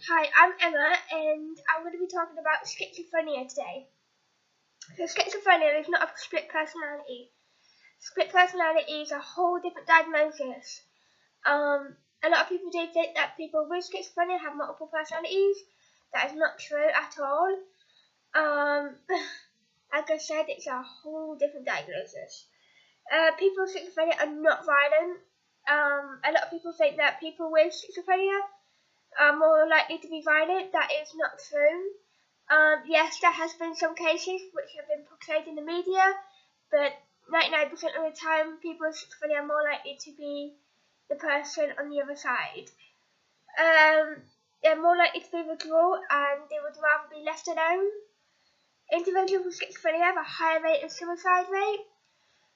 Hi, I'm Emma, and I'm going to be talking about schizophrenia today. So schizophrenia is not a split personality. Split personality is a whole different diagnosis. A lot of people do think that people with schizophrenia have multiple personalities. That is not true at all. Like I said, it's a whole different diagnosis. People with schizophrenia are not violent. A lot of people think that people with schizophrenia are more likely to be violent. That is not true. Yes, there has been some cases which have been portrayed in the media, but 99% of the time, people with schizophrenia are more likely to be the person on the other side. They're more likely to be withdrawn, and they would rather be left alone. Individuals with schizophrenia have a higher rate of suicide rate,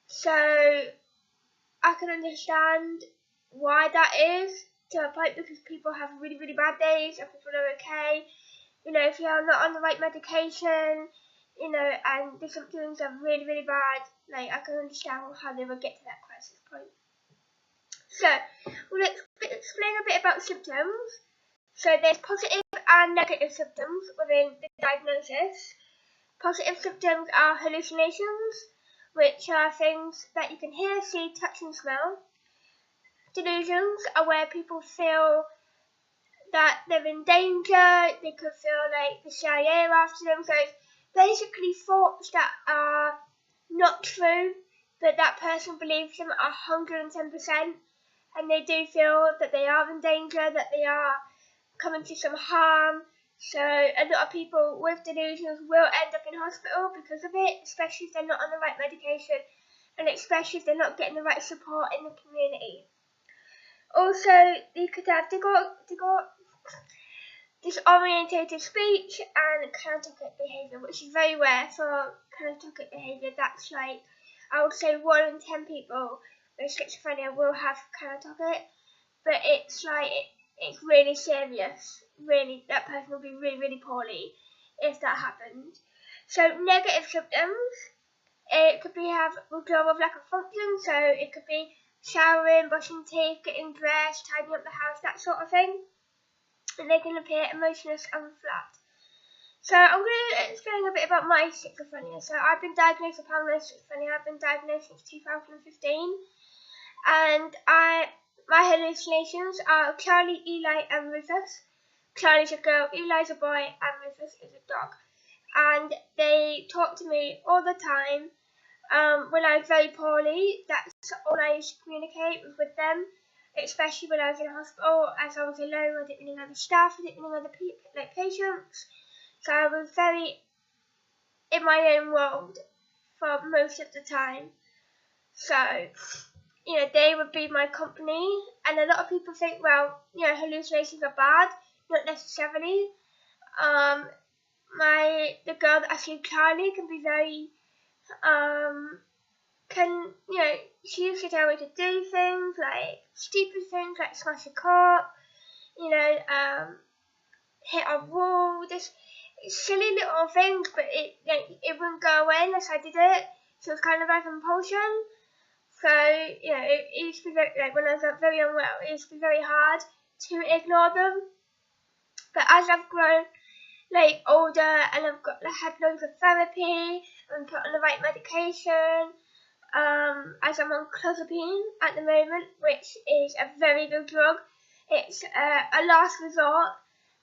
so I can understand why that is to a point, because people have really, really bad days and people are okay. If you're not on the right medication, and the symptoms are really, really bad, I can understand how they would get to that crisis point. So, we'll explain a bit about symptoms. So, there's positive and negative symptoms within the diagnosis. Positive symptoms are hallucinations, which are things that you can hear, see, touch and smell. Delusions are where people feel that they're in danger, they could feel like the CIA are after them. So it's basically thoughts that are not true, but that person believes them 110%, and they do feel that they are in danger, that they are coming to some harm. So a lot of people with delusions will end up in hospital because of it, especially if they're not on the right medication, and especially if they're not getting the right support in the community. Also, you could have disorientated speech and catatonic behaviour, which is very rare for catatonic behaviour. That's I would say 1 in 10 people with schizophrenia will have catatonic, but it's it's really serious. Really, that person will be really, really poorly if that happened. So negative symptoms, it could be withdrawal of lack of function. So it could be showering, brushing teeth, getting dressed, tidying up the house, that sort of thing. And they can appear emotionless and flat. So I'm going to explain a bit about my schizophrenia. So I've been diagnosed with paranoid schizophrenia. I've been diagnosed since 2015, and my hallucinations are Charlie, Eli, and Rufus. Charlie's a girl, Eli's a boy, and Rufus is a dog. And they talk to me all the time. When I was very poorly, that's all I used to communicate with them, especially when I was in hospital. As I was alone, I didn't really know the staff, I didn't really know the patients, so I was very in my own world for most of the time. So, they would be my company, and a lot of people think, well, hallucinations are bad. Not necessarily. The girl that I see, Charlie, can be very she used to tell me to do things like stupid things, like smash a cup, hit a wall, just silly little things, but it wouldn't go away unless I did it. So it's kind of like compulsion. So it used to be very, when I was very unwell, it used to be very hard to ignore them. But as I've grown older, and I've had loads of therapy and put on the right medication, as I'm on clozapine at the moment, which is a very good drug. It's a last resort,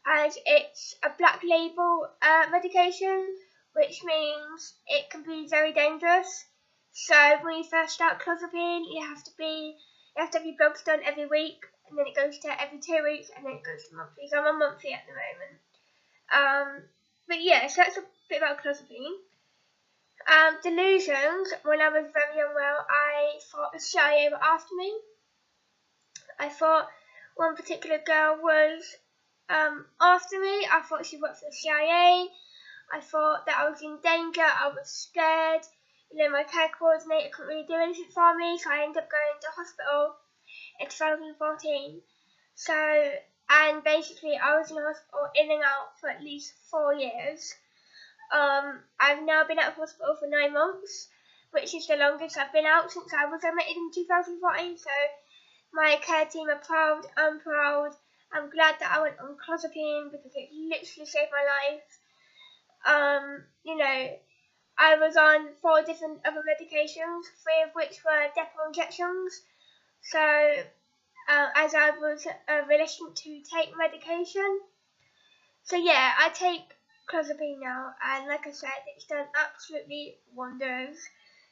as it's a black label medication, which means it can be very dangerous. So when you first start clozapine, you have to have your bloods done every week, and then it goes to every 2 weeks, and then it goes to monthly. So I'm on monthly at the moment. But yeah, so that's a bit about clozapine. Delusions, when I was very unwell, I thought the CIA were after me. I thought one particular girl was after me. I thought she worked for the CIA. I thought that I was in danger. I was scared. My care coordinator couldn't really do anything for me, so I ended up going to hospital in 2014. And basically I was in hospital in and out for at least 4 years. I've now been out of hospital for 9 months, which is the longest I've been out since I was admitted in 2014. So my care team are proud, I'm proud, I'm glad that I went on clozapine because it literally saved my life. You know, I was on 4 different other medications, 3 of which were depot injections. So, as I was reluctant to take medication. So yeah, I take clozapine now, and like I said, it's done absolutely wonders.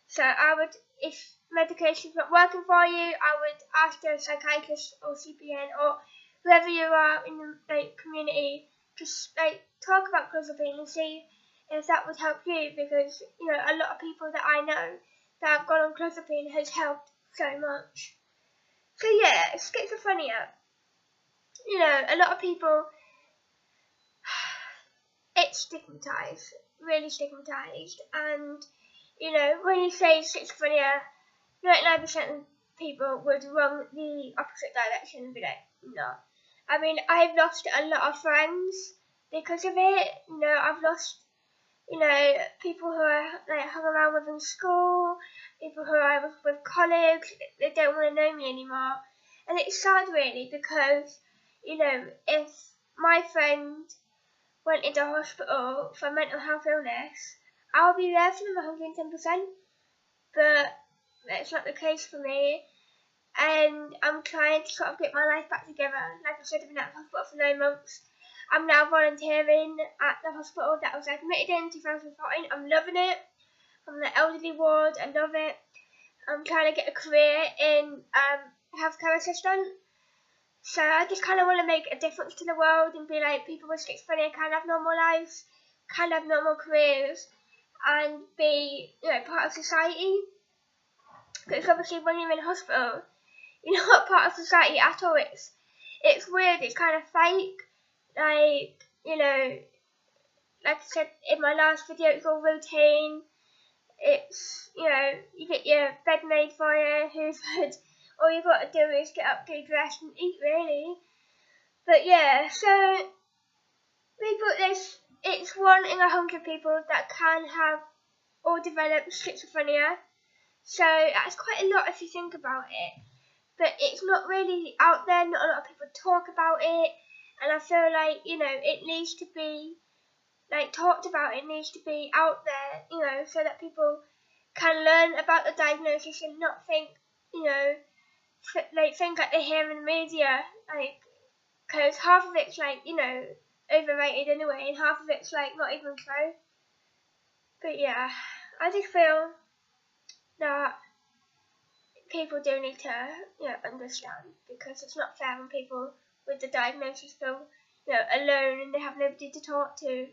So I would, if medication's not working for you, I would ask a psychiatrist or CPN or whoever you are in the community, just talk about clozapine and see if that would help you, because you know a lot of people that I know that have gone on clozapine has helped so much. So yeah, schizophrenia. You know, a lot of people, it's stigmatized, really stigmatized, and you know, when you say schizophrenia, 99% of people would run the opposite direction and be like, no. I mean, I've lost a lot of friends because of it. You know, I've lost, you know, people who I hung around with in school, people who I was with colleagues. They don't want to know me anymore, and it's sad really, because you know, if my friend went into hospital for mental health illness, I'll be there for them 110%, but that's not the case for me, and I'm trying to sort of get my life back together. Like I said, I've been at the hospital for 9 months. I'm now volunteering at the hospital that I was admitted in 2014. I'm loving it. I'm in the elderly ward. I love it. I'm trying to get a career in healthcare assistant. So I just kind of want to make a difference to the world and be like, people with schizophrenia can have normal lives, can have normal careers, and be, you know, part of society. Because obviously when you're in hospital, you're not part of society at all. It's weird, it's kind of fake. Like, you know, like I said in my last video, it's all routine. It's, you know, you get your bed made for you, hoovered. All you've got to do is get up, get dressed and eat, really. But yeah, so people, it's 1 in 100 people that can have or develop schizophrenia. So that's quite a lot if you think about it. But it's not really out there, not a lot of people talk about it. And I feel like, you know, it needs to be talked about, it needs to be out there, you know, so that people can learn about the diagnosis and not think, you know, think like they hear in the media, because half of it's you know, overrated anyway, and half of it's not even true. But yeah, I just feel that people do need to, you know, understand, because it's not fair when people with the diagnosis feel, you know, alone and they have nobody to talk to,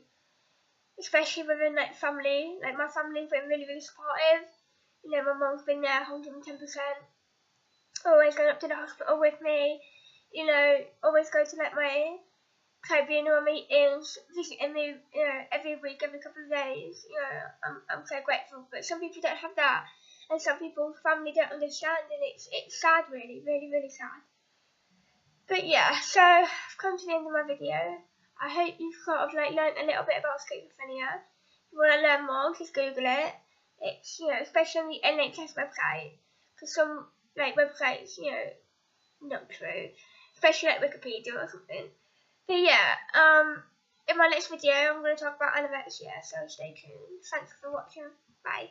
especially within family. My family's been really, really supportive. You know, my mum's been there 110%. Always going up to the hospital with me, you know, always go to my tribunal meetings, visiting me, you know, every week, every couple of days. You know, I'm so grateful. But some people don't have that, and some people's family don't understand, and it's sad, really, really, really sad. But yeah, so I've come to the end of my video. I hope you've sort of learnt a little bit about schizophrenia. If you want to learn more, just Google it. It's, you know, especially on the NHS website, because some websites, you know, not true, especially Wikipedia or something. But yeah, in my next video I'm going to talk about anorexia, so stay tuned. Thanks for watching. Bye.